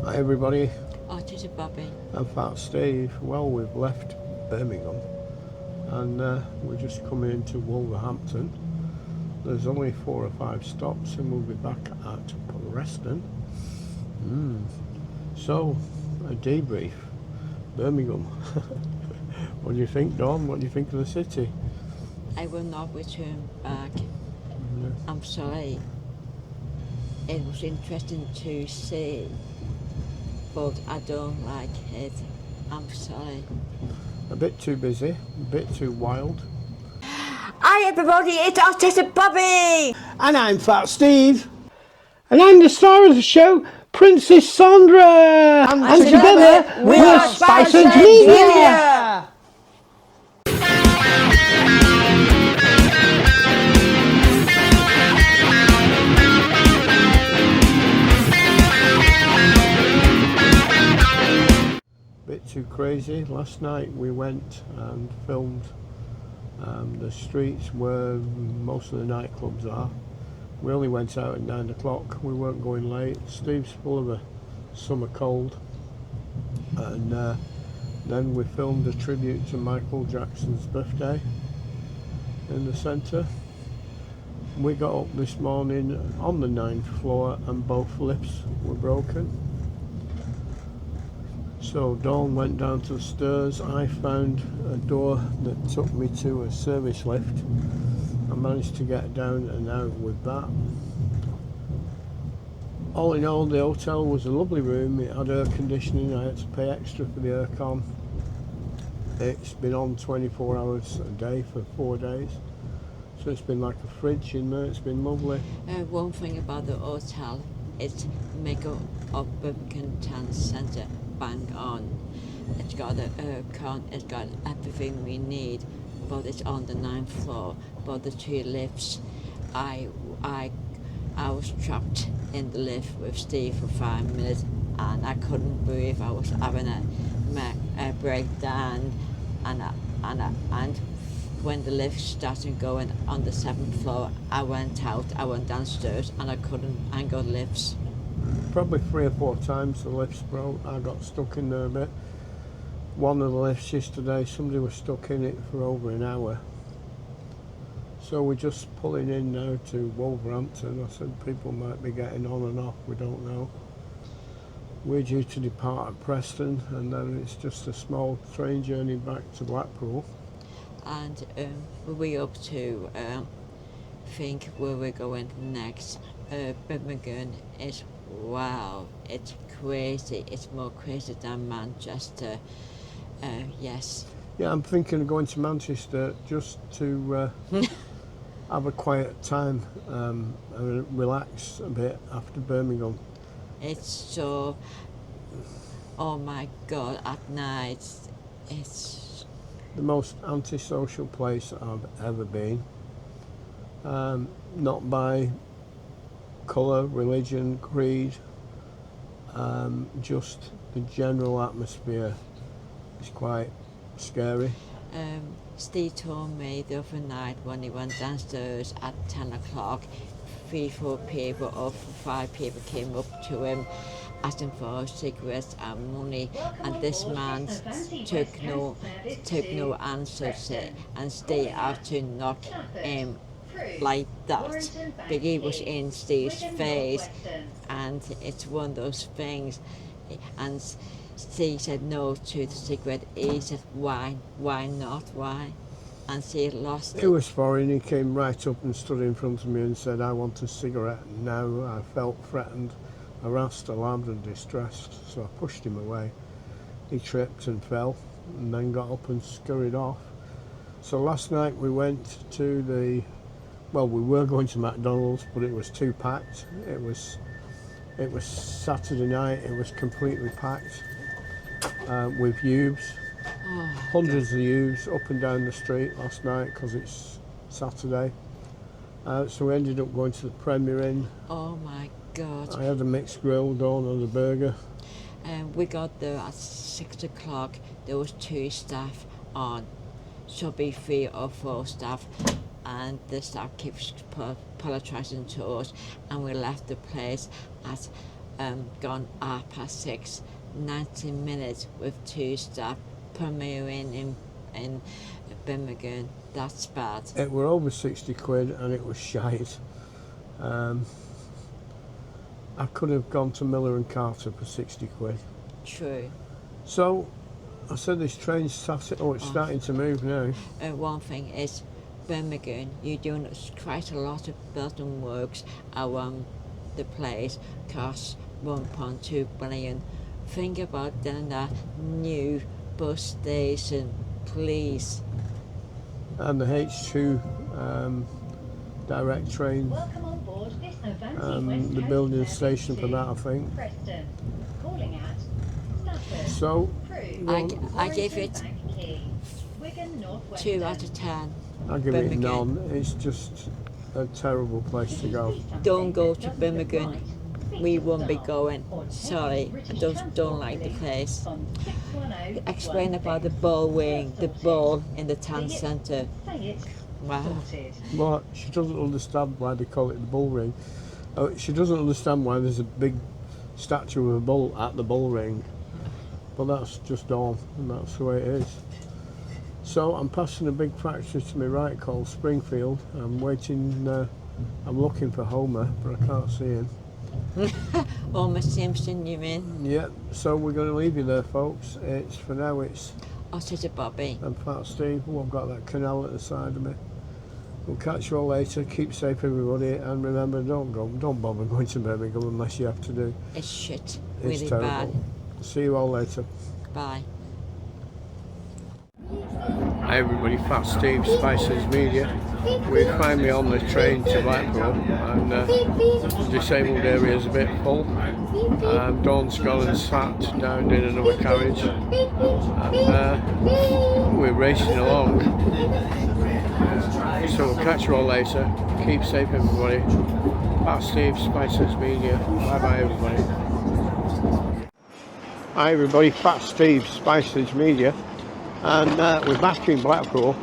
Hi everybody, Oh, it is a Bobbie. I'm Fat Steve. Well, we've left Birmingham and we're just coming into Wolverhampton. There's only 4 or 5 stops and we'll be back at Preston. So, a debrief. Birmingham. What do you think, Dawn? What do you think of the city? I will not return back. Yeah. I'm sorry. It was interesting to see, but I don't like it. I'm sorry. A bit too busy, a bit too wild. Hi everybody, it's Autistic Bobbie! And I'm Fat Steve. And I'm the star of the show, Princess Sandra. And together we're Spicehead-Media. Bit too crazy. Last night we went and filmed the streets where most of the nightclubs are. We only went out at 9 o'clock. We weren't going late. Steve's full of a summer cold. And then we filmed a tribute to Michael Jackson's birthday in the centre. We got up this morning on the 9th floor and both lifts were broken. So Dawn went down to the stairs. I found a door that took me to a service lift. I managed to get down and out with that. All in all, the hotel was a lovely room. It had air conditioning. I had to pay extra for the aircon. It's been on 24 hours a day for 4 days. So it's been like a fridge in there. It's been lovely. One thing about the hotel, it's mega of Birmingham Town Centre, bang on. It's got an aircon, it's got everything we need, but it's on the 9th floor. But the 2 lifts, I was trapped in the lift with Steve for 5 minutes and I couldn't breathe. I was having a breakdown and when the lift started going on the 7th floor, I went downstairs and I couldn't angle lifts. Probably 3 or 4 times the lifts broke. I got stuck in there a bit. One of the lifts yesterday, somebody was stuck in it for over an hour. So we're just pulling in now to Wolverhampton. I said people might be getting on and off, we don't know. We're due to depart at Preston and then it's just a small train journey back to Blackpool. And we're up to think where we're going next. Birmingham is, wow, it's crazy. It's more crazy than Manchester. Yes. Yeah, I'm thinking of going to Manchester just to have a quiet time and relax a bit after Birmingham. It's so, oh my God, at night, it's the most antisocial place I've ever been. Not by colour, religion, creed, just the general atmosphere is quite scary. Steve told me the other night when he went downstairs at 10 o'clock, 3-4 people or 5 people came up to him asking for cigarettes and money, and this man took no answer and Steve had to knock him like that. But he was in Steve's face, and it's one of those things. And Steve said no to the cigarette. He said, why not, why? And Steve lost it. It was foreign. He came right up and stood in front of me and said, I want a cigarette now. I felt threatened, harassed, alarmed and distressed, so I pushed him away. He tripped and fell and then got up and scurried off. So last night we went to we were going to McDonald's, but it was too packed. It was Saturday night. It was completely packed with youths. Hundreds of youths up and down the street last night because it's Saturday. So we ended up going to the Premier Inn. Oh my God. I had a mixed grill, Dawn and a burger. We got there at 6 o'clock. There was 2 staff on. Should be 3 or 4 staff. And the staff keeps apologising to us, and we left the place at gone 6:30, 90 minutes with 2 staff premiering in Birmingham. That's bad. It were over 60 quid and it was shite. I could have gone to Miller and Carter for 60 quid. True. So I said this train's static. Oh, it's starting to move now. One thing is, Birmingham, you're doing quite a lot of building works around the place, cost 1.2 billion. Think about then a new bus station, please. And the H2 direct train. Welcome on board this The building station for that, I think. Preston. Calling at Stafford. So I give it Wigan, North 2 out of 10. I give it Birmingham. none. It's just a terrible place to go. Don't go to Birmingham. We won't be going. Sorry, I don't like the place. Explain about the ball wing, the ball in the town centre. Wow. Well, she doesn't understand why they call it the bull ring. She doesn't understand why there's a big statue of a bull at the bull ring. But that's just all, and that's the way it is. So I'm passing a big factory to my right called Springfield. I'm waiting, I'm looking for Homer, but I can't see him. Homer Simpson, you mean? Yeah, so we're going to leave you there, folks. For now it's Or Bobbie. and Fat Steve. Oh, I've got that canal at the side of me. We'll catch you all later. Keep safe, everybody, and remember, don't bother going to Birmingham unless you have to do. It's shit. It's Really terrible. bad. See you all later. Bye. Hi everybody, Fat Steve, Spiceheads-Media. We find me on the train to Blackpool, and the disabled area is a bit full. Dawn's gone and sat down in another carriage, and we're racing along. So we'll catch you all later. Keep safe, everybody. Fat Steve, Spiceheads-Media. Bye bye, everybody. Hi everybody, Fat Steve, Spiceheads-Media. And we're back in Blackpool.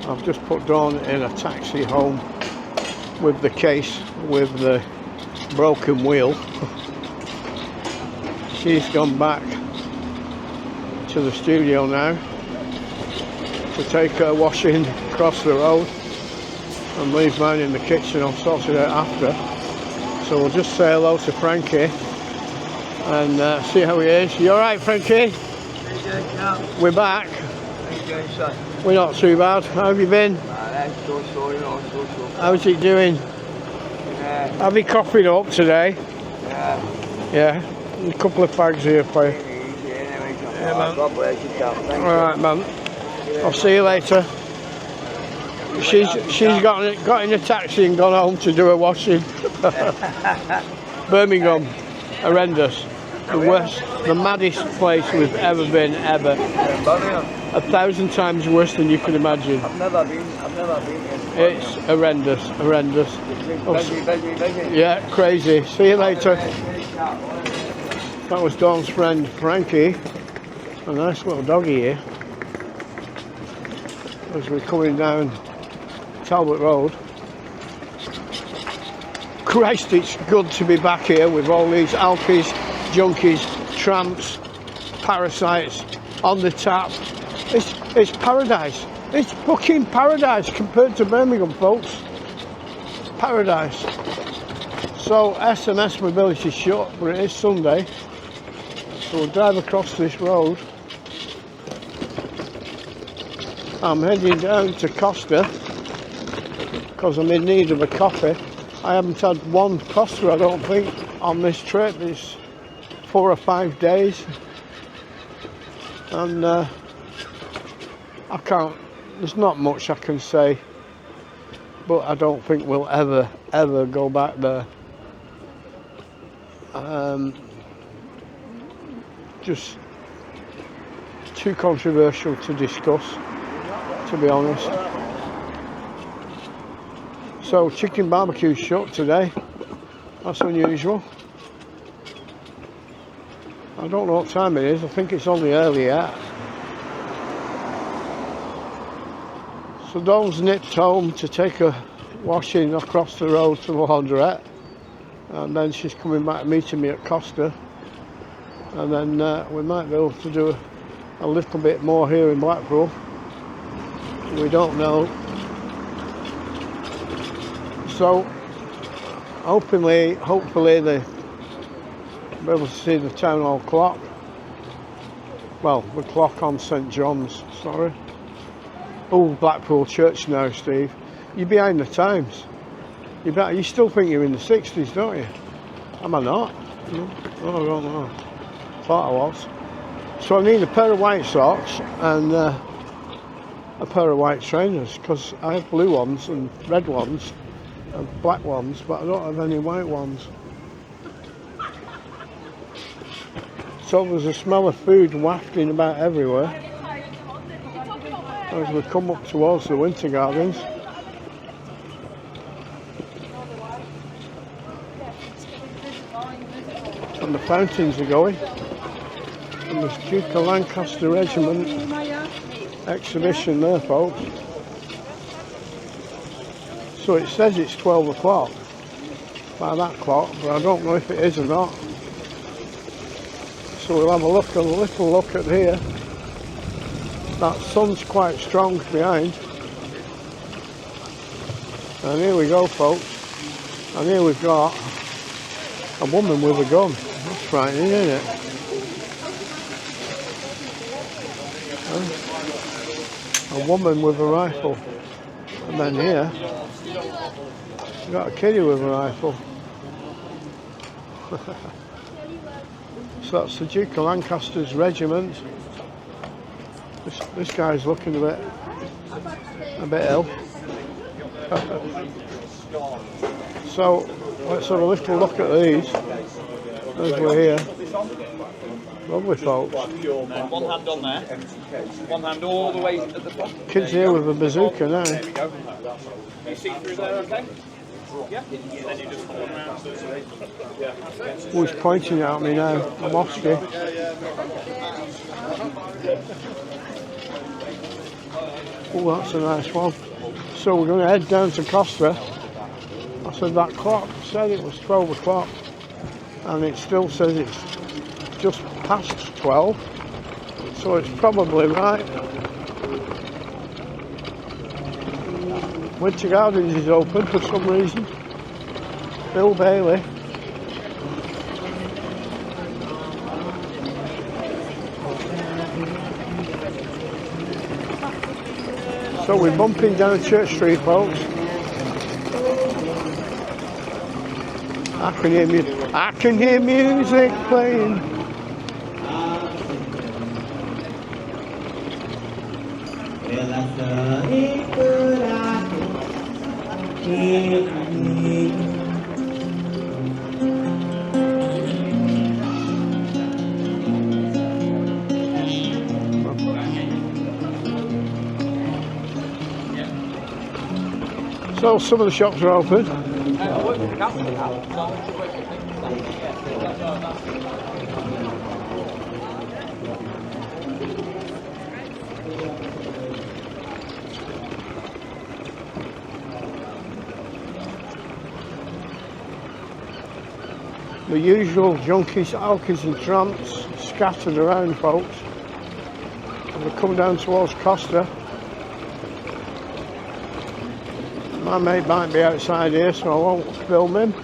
I've just put Dawn in a taxi home with the case with the broken wheel. She's gone back to the studio now to take her washing across the road and leave mine in the kitchen. I'll sort it out after. So we'll just say hello to Frankie and see how he is. You alright, Frankie? We're back. We're not too bad. How have you been? How's it doing? Have you coffeed up today? Yeah. A couple of fags here for you. Yeah, man. Alright, man. I'll see you later. She's got in a taxi and gone home to do her washing. Birmingham. Horrendous. The worst, the maddest place we've ever been, ever. 1,000 times worse than you can imagine. I've never been here. It's horrendous. Yeah, crazy. See you later. That was Dawn's friend Frankie. A nice little doggy here. As we're coming down Talbot Road. Christ, it's good to be back here with all these alkies, junkies, tramps, parasites on the tap. It's paradise. It's fucking paradise compared to Birmingham, folks. Paradise. So SMS mobility shut, but it is Sunday. So we'll drive across this road. I'm heading down to Costa because I'm in need of a coffee. I haven't had one Costa, I don't think, on this trip. It's 4 or 5 days, and I can't, there's not much I can say, but I don't think we'll ever go back there. Just too controversial to discuss, to be honest. So chicken barbecue shut today. That's unusual. I don't know what time it is. I think it's only early yet. So Dawn's nipped home to take a washing across the road to the laundrette. and then she's coming back meeting me at Costa, and then we might be able to do a little bit more here in Blackpool. We don't know. So hopefully they be able to see the town hall clock. Well, the clock on St John's, sorry. Oh, Blackpool Church now, Steve. You're behind the times. You still think you're in the 60s, don't you? Am I not? No? Oh, I don't know. Thought I was. So I need a pair of white socks and a pair of white trainers, because I have blue ones and red ones and black ones, but I don't have any white ones. So there's a smell of food wafting about everywhere as we come up towards the Winter Gardens. And the fountains are going. And there's Duke of Lancaster Regiment exhibition there, folks. So it says it's 12 o'clock by that clock, but I don't know if it is or not. So we'll have a little look at here. That sun's quite strong behind. And here we go, folks. And here we've got a woman with a gun. That's frightening, isn't it? A woman with a rifle. And then here, we've got a kiddie with a rifle. So that's the Duke of Lancaster's regiment. This guy's looking a bit ill. So let's have a little look at these as we're here. Lovely, folks. One hand on there, one hand all the way at the top. Kids here with a bazooka now. There we go. You see through there, okay? Yeah. Then you just come around. Who's pointing at me now? I'm off you. Oh, that's a nice one. So we're going to head down to Costa. I said that clock said it was 12 o'clock, and it still says it's just past 12, so it's probably right. Winter Gardens is open for some reason. Bill Bailey. So we're bumping down Church Street, folks. I can hear music playing. So some of the shops are open. The usual junkies, alkies and tramps scattered around, folks. And we come down towards Costa. My mate might be outside here, so I won't film him.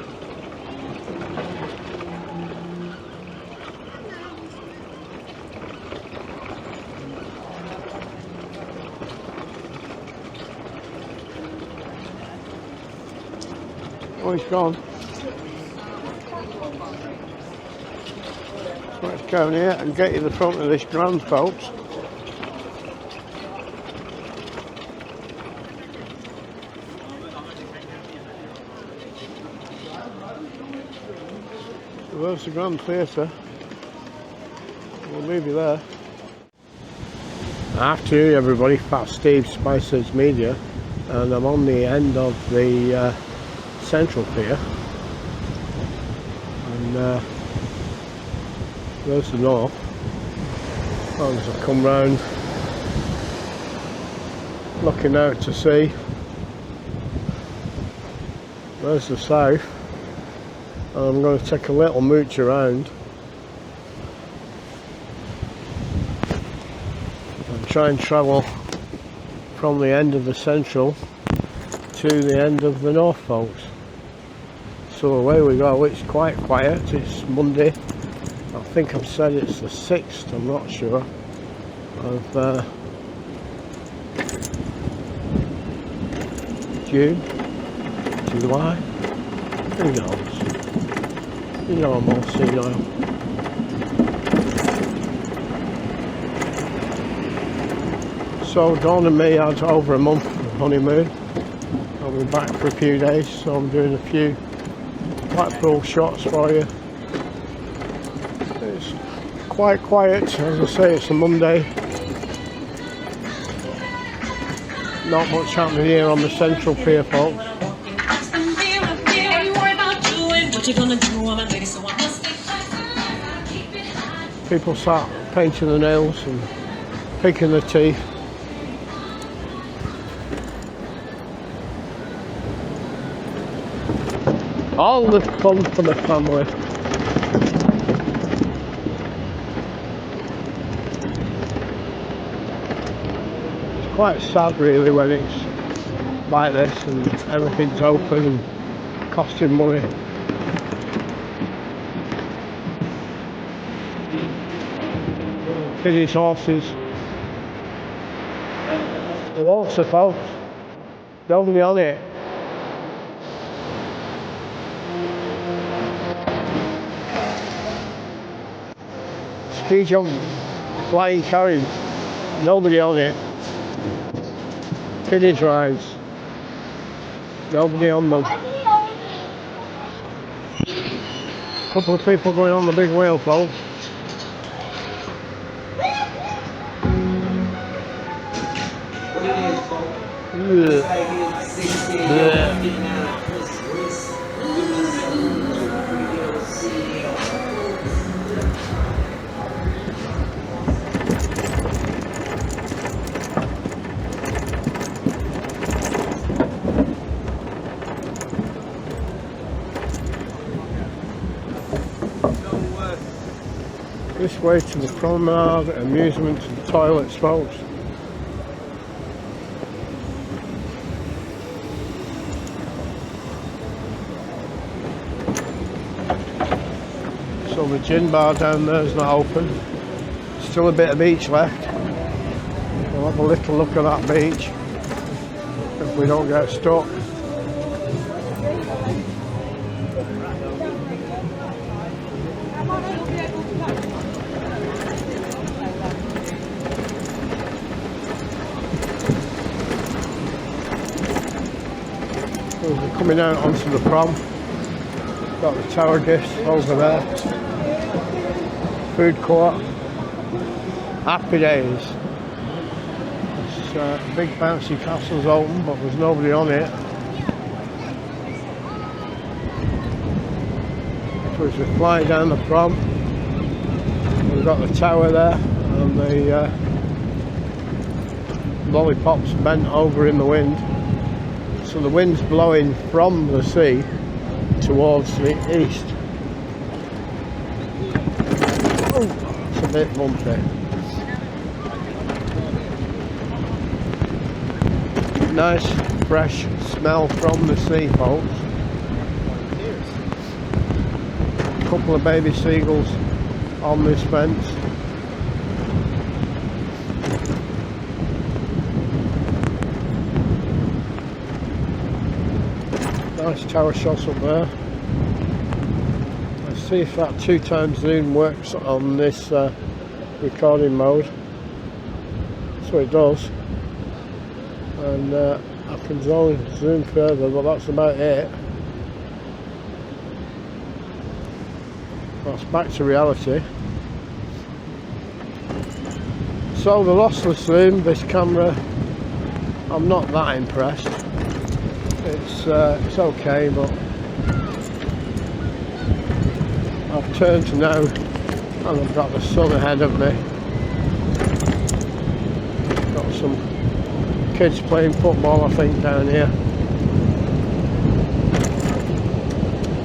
Oh, he's gone. So let's go in here and get you the front of this grand, folks. So there's the Grand Theatre. We'll leave you there. Afternoon, everybody. Fat Steve, Spiceheads-Media, and I'm on the end of the Central Pier, and there's the north. As I come round, looking out to sea, there's the south, I'm going to take a little mooch around and try and travel from the end of the central to the end of the north, folks. So away we go. It's quite quiet. It's Monday. I think I've said it's the 6th, I'm not sure, of June, July, who knows? You know I'm all senile. So Dawn and me had over a month of honeymoon. I'll be back for a few days, so I'm doing a few Blackpool shots for you. It's quite quiet, as I say, it's a Monday. Not much happening here on the Central Pier, folks. People sat painting the nails and picking the teeth. All the fun for the family. It's quite sad really when it's like this and everything's open and costing money. Kiddies, horses. The water, folks. Nobody on it. Ski jump, flying carriage, nobody on it. Kiddies rides, nobody on them. Couple of people going on the big wheel, folks. This way to the promenade, amusement and toilets, folks. So the gin bar down there is not open. Still a bit of beach left. We'll have a little look at that beach if we don't get stuck. We're coming out onto the prom. Got the tower gifts over there. Food court. Happy days. This big bouncy castle's open, but there's nobody on it. So as we fly down the prom, we've got the tower there and the lollipops bent over in the wind. So the wind's blowing from the sea towards the east. Oh, it's a bit bumpy. Nice fresh smell from the sea, folks. A couple of baby seagulls on this fence. Nice tower shots up there. Let's see if that 2x zoom works on this recording mode. So it does. And I can zoom further, but that's about it. That's back to reality. So the lossless zoom, this camera, I'm not that impressed. It's okay, but I've turned now and I've got the sun ahead of me. Got some kids playing football, I think, down here.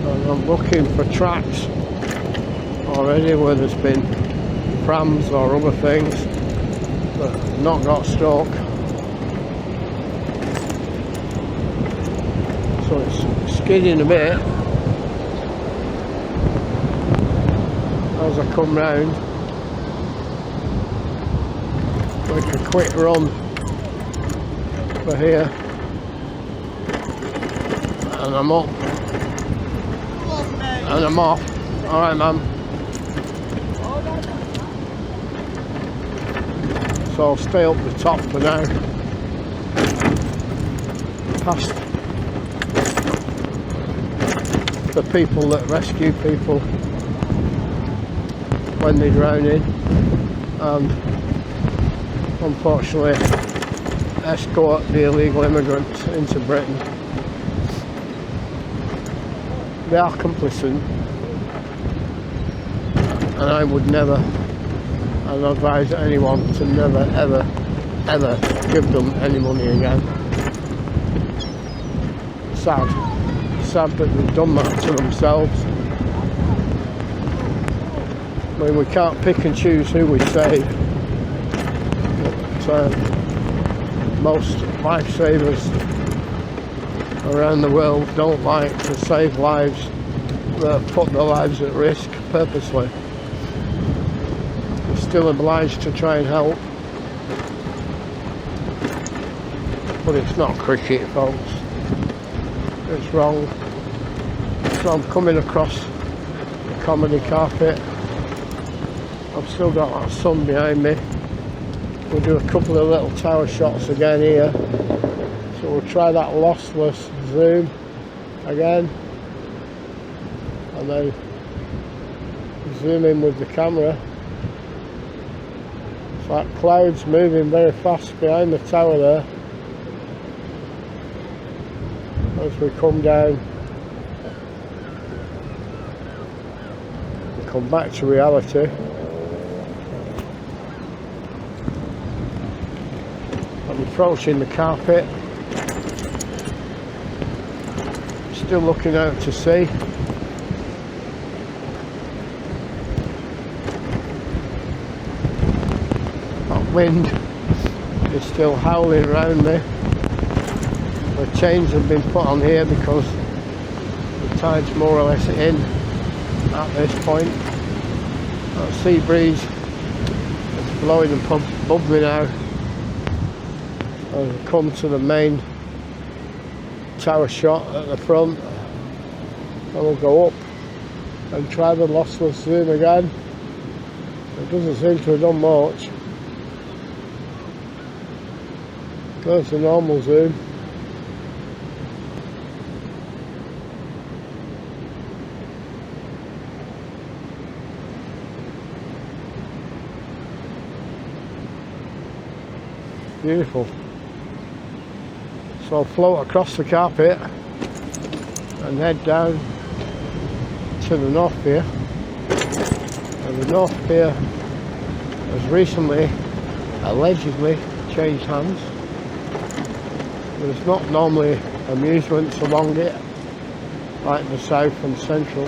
And I'm looking for tracks already where there's been prams or other things that have not got stuck. So it's skidding a bit as I come round. Make a quick run for here, and I'm up and I'm off. Alright, man. So I'll stay up the top for now, past the people that rescue people when they're drowning, and unfortunately escort the illegal immigrants into Britain. They are complicit, and I would never, and advise anyone to never ever ever give them any money again. Sad that they've done that to themselves. I mean, we can't pick and choose who we save. Most lifesavers around the world don't like to save lives that put their lives at risk purposely. They're still obliged to try and help, but it's not cricket, folks. It's wrong. So I'm coming across the comedy carpet. I've still got that sun behind me. We'll do a couple of little tower shots again here. So we'll try that lossless zoom again, and then zoom in with the camera. It's like clouds moving very fast behind the tower there as we come down and come back to reality. I'm approaching the carpet, still looking out to sea. That wind is still howling around me. The chains have been put on here because the tide's more or less in at this point. That sea breeze is blowing above me now. I'll come to the main tower shot at the front, and we'll go up and try the lossless zoom again. It doesn't seem to have done much. There's the normal zoom. Beautiful. So I'll float across the carpet and head down to the North Pier. And the North Pier has recently, allegedly, changed hands. There's not normally amusements along it like the south and central.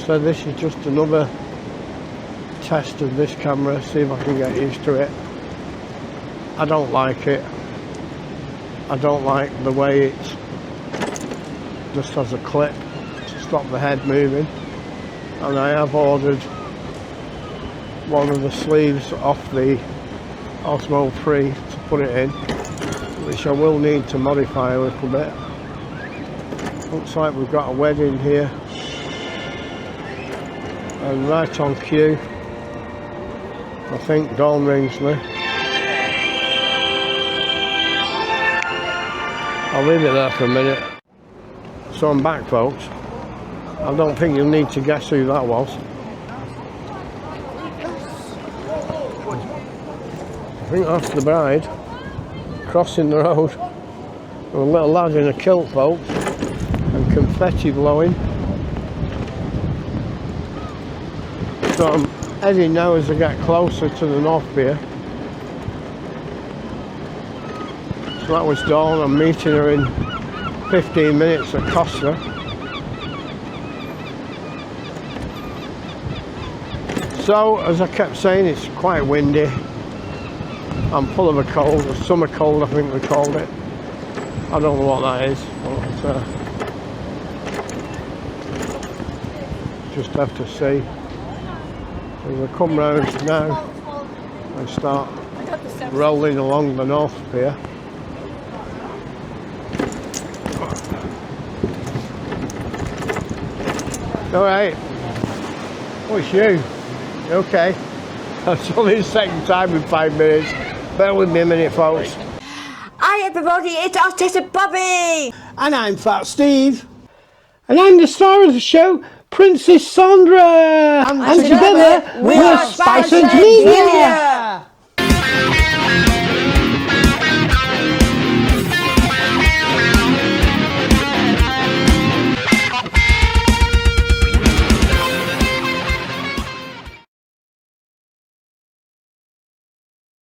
So this is just another test of this camera, see if I can get used to it. I don't like it. I don't like the way it just has a clip to stop the head moving, and I have ordered one of the sleeves off the Osmo 3 to put it in, which I will need to modify a little bit. Looks like we've got a wedding here, and right on cue I think Dawn rings me. I'll leave it there for a minute. So I'm back, folks. I don't think you'll need to guess who that was. I think that's the bride crossing the road with a little lad in a kilt, folks, and confetti blowing. So I'm heading now as I get closer to the North Pier. So that was Dawn. I'm meeting her in 15 minutes at Costa. So, as I kept saying, it's quite windy. I'm full of a cold, a summer cold I think we called it. I don't know what that is, but just have to see. As I come round now and start rolling along the North Pier. Alright, what's you? Okay, that's only the second time in 5 minutes. Bear with me a minute, folks. Hi everybody, it's our sister Bobbie! And I'm Fat Steve. And I'm the star of the show, Princess Sandra. And together, we are Spicehead-Media.